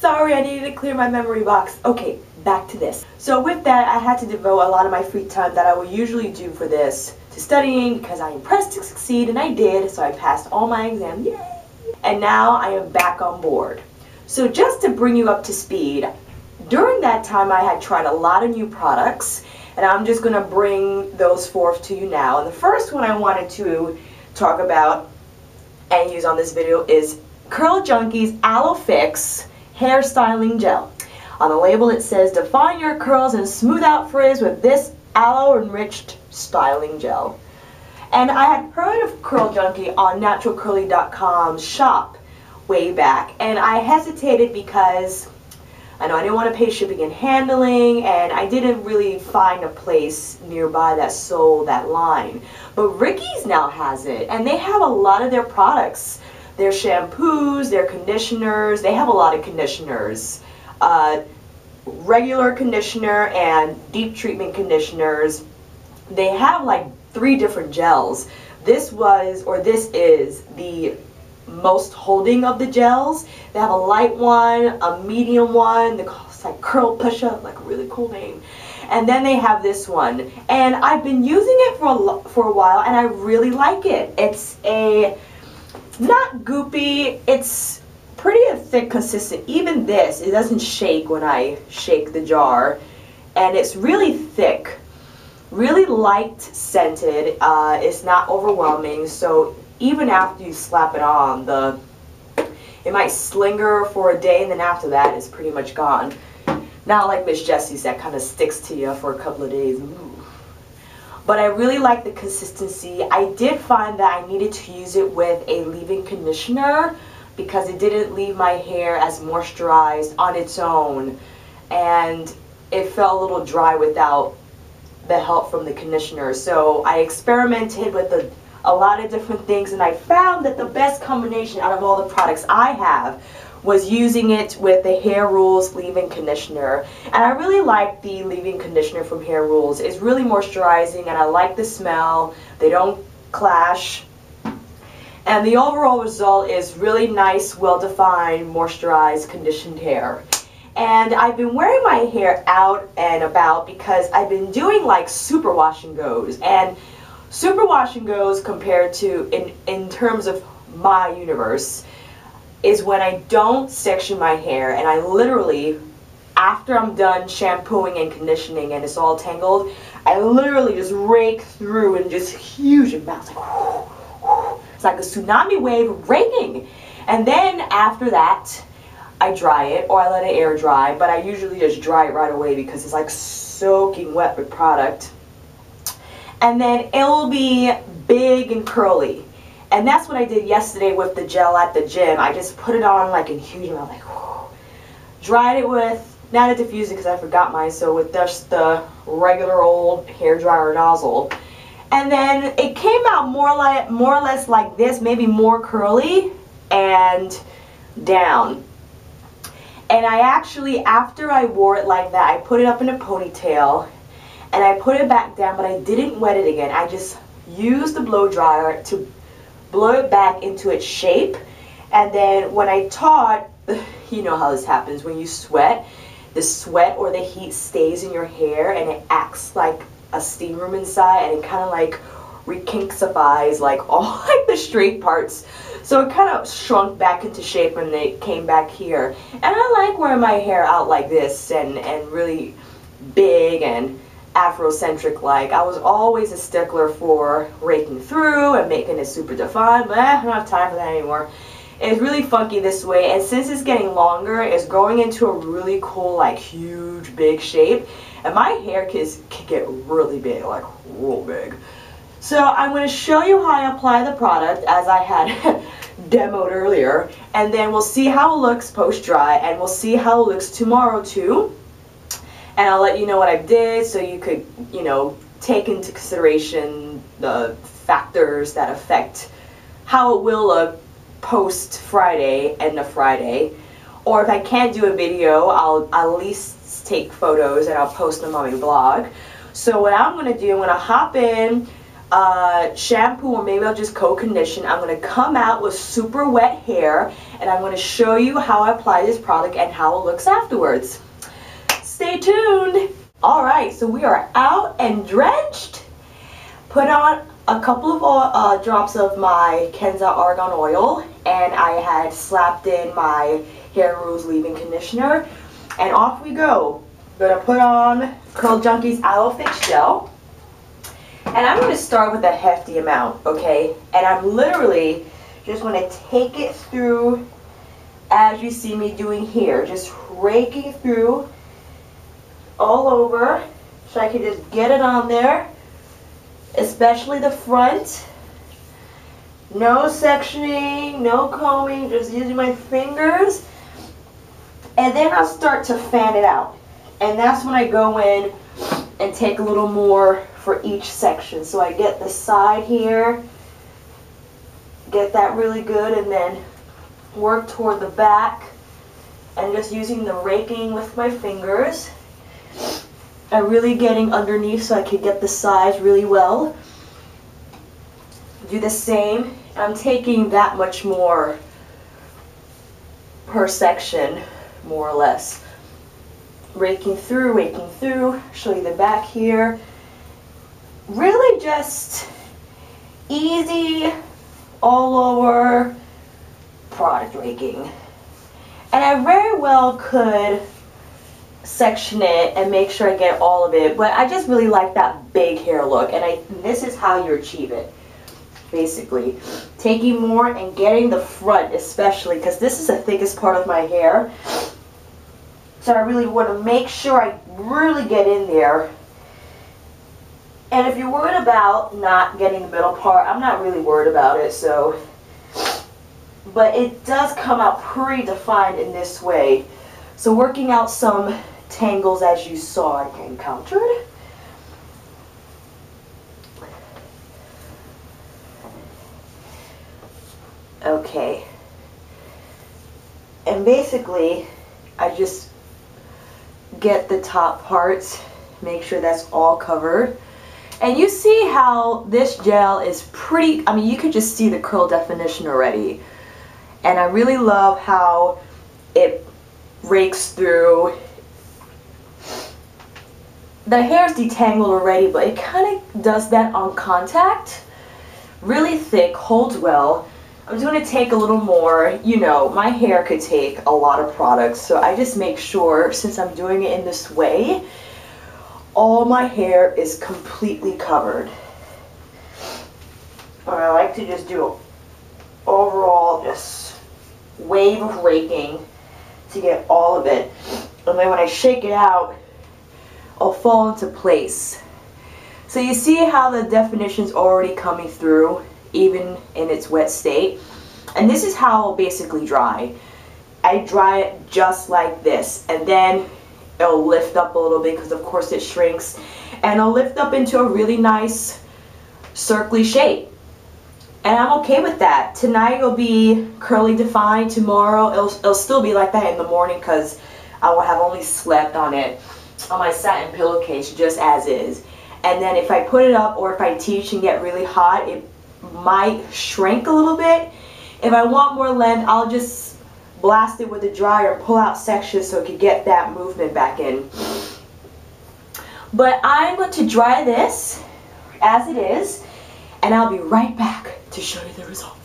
Sorry, I needed to clear my memory box. Okay, back to this. So with that, I had to devote a lot of my free time that I would usually do for this to studying because I am pressed to succeed, and I did, so I passed all my exams. Yay! And now I am back on board. So just to bring you up to speed, during that time I had tried a lot of new products, and I'm just going to bring those forth to you now. And the first one I wanted to talk about and use on this video is Junkie's Aloe Fix Hair Styling Gel. On the label it says, define your curls and smooth out frizz with this aloe enriched styling gel. And I had heard of Junkie on naturalcurly.com's shop way back, and I hesitated because I didn't want to pay shipping and handling, and I didn't really find a place nearby that sold that line. But Ricky's now has it, and they have a lot of their products. Their shampoos, their conditioners, they have a lot of conditioners. Regular conditioner and deep treatment conditioners. They have like 3 different gels. This is the most holding of the gels. They have a light one, a medium one, it's like Curl Pusher, like a really cool name. And then they have this one. And I've been using it for a while, and I really like it. It's not goopy, it's pretty thick, consistent. Even this, it doesn't shake when I shake the jar. And it's really thick, really light scented. It's not overwhelming, so even after you slap it on, it might linger for a day, and then after that it's pretty much gone. Not like Miss Jessie's that kind of sticks to you for a couple of days. Ooh. But I really like the consistency. I did find that I needed to use it with a leave-in conditioner because it didn't leave my hair as moisturized on its own, and it felt a little dry without the help from the conditioner. So I experimented with a lot of different things, and I found that the best combination out of all the products I have was using it with the Hair Rules leave-in conditioner. And I really like the leave-in conditioner from Hair Rules. It's really moisturizing, and I like the smell. They don't clash. And the overall result is really nice, well-defined, moisturized, conditioned hair. And I've been wearing my hair out and about because I've been doing like super wash and goes. And super wash and goes, compared to in terms of my universe, is when I don't section my hair, and I literally, after I'm done shampooing and conditioning and it's all tangled, I literally just rake through in just huge amounts. It's like a tsunami wave raking. And then after that, I dry it, or I let it air dry, but I usually just dry it right away because it's like soaking wet with product. And then it will be big and curly. And that's what I did yesterday with the gel at the gym. I just put it on like in huge amount, like whoo. Dried it with, not a diffuser because I forgot mine, so with just the regular old hair dryer nozzle. And then it came out more or less like this, maybe more curly and down. And I actually, after I wore it like that, I put it up in a ponytail and I put it back down, but I didn't wet it again. I just used the blow dryer to blow it back into its shape. And then when I taught, you know how this happens when you sweat, the sweat or the heat stays in your hair and it acts like a steam room inside, and it kind of like rekinksifies like all like the straight parts. So it kind of shrunk back into shape when it came back here. And I like wearing my hair out like this and really big and Afrocentric like. I was always a stickler for raking through and making it super defined, but I don't have time for that anymore. It's really funky this way, and since it's getting longer, it's growing into a really cool, like huge, big shape. And my hair can get really big, like real big. So I'm going to show you how I apply the product as I had demoed earlier, and then we'll see how it looks post-dry, and we'll see how it looks tomorrow too. And I'll let you know what I did, so you could, you know, take into consideration the factors that affect how it will look post Friday, end of Friday. Or if I can't do a video, I'll at least take photos and I'll post them on my blog. So what I'm going to do, I'm going to hop in shampoo, or maybe I'll just co-condition. I'm going to come out with super wet hair, and I'm going to show you how I apply this product and how it looks afterwards. Stay tuned. Alright, so we are out and drenched. Put on a couple of drops of my KENZA Argan oil, and I had slapped in my hair rose leave-in conditioner, and off we go. I'm going to put on Junkie's Aloe Fix Gel. And I'm going to start with a hefty amount, okay? And I'm literally just going to take it through as you see me doing here. Just raking through all over so I can just get it on there, especially the front. No sectioning, no combing, just using my fingers. And then I'll start to fan it out. And that's when I go in and take a little more for each section. So I get the side here, get that really good, and then work toward the back, and just using the raking with my fingers and really getting underneath so I can get the sides really well. Do the same. I'm taking that much more per section, more or less. Raking through, show you the back here. Really just easy, all over product raking. And I very well could section it and make sure I get all of it, but I just really like that big hair look, and this is how you achieve it. Basically, taking more and getting the front, especially because this is the thickest part of my hair. So I really want to make sure I really get in there. And if you're worried about not getting the middle part, I'm not really worried about it, so. But it does come out pretty defined in this way. So working out some tangles as you saw I encountered. Okay. And basically, I just get the top parts, make sure that's all covered. And you see how this gel is pretty, I mean, you could just see the curl definition already. And I really love how it rakes through. The hair's detangled already, but it kind of does that on contact. Really thick, holds well. I'm just going to take a little more. You know, my hair could take a lot of products, so I just make sure, since I'm doing it in this way, all my hair is completely covered. And I like to just do overall just wave of raking to get all of it. And then when I shake it out, it'll fall into place. So you see how the definition's already coming through, even in its wet state. And this is how I'll basically dry. I dry it just like this, and then it'll lift up a little bit because of course it shrinks, and it'll lift up into a really nice circly shape. And I'm okay with that. Tonight it'll be curly defined. Tomorrow it'll still be like that in the morning because I will have only slept on it on my satin pillowcase just as is. And then if I put it up or if I teach and get really hot, it might shrink a little bit. If I want more length, I'll just blast it with a dryer and pull out sections so it can get that movement back in. But I'm going to dry this as it is, and I'll be right back to show you the result.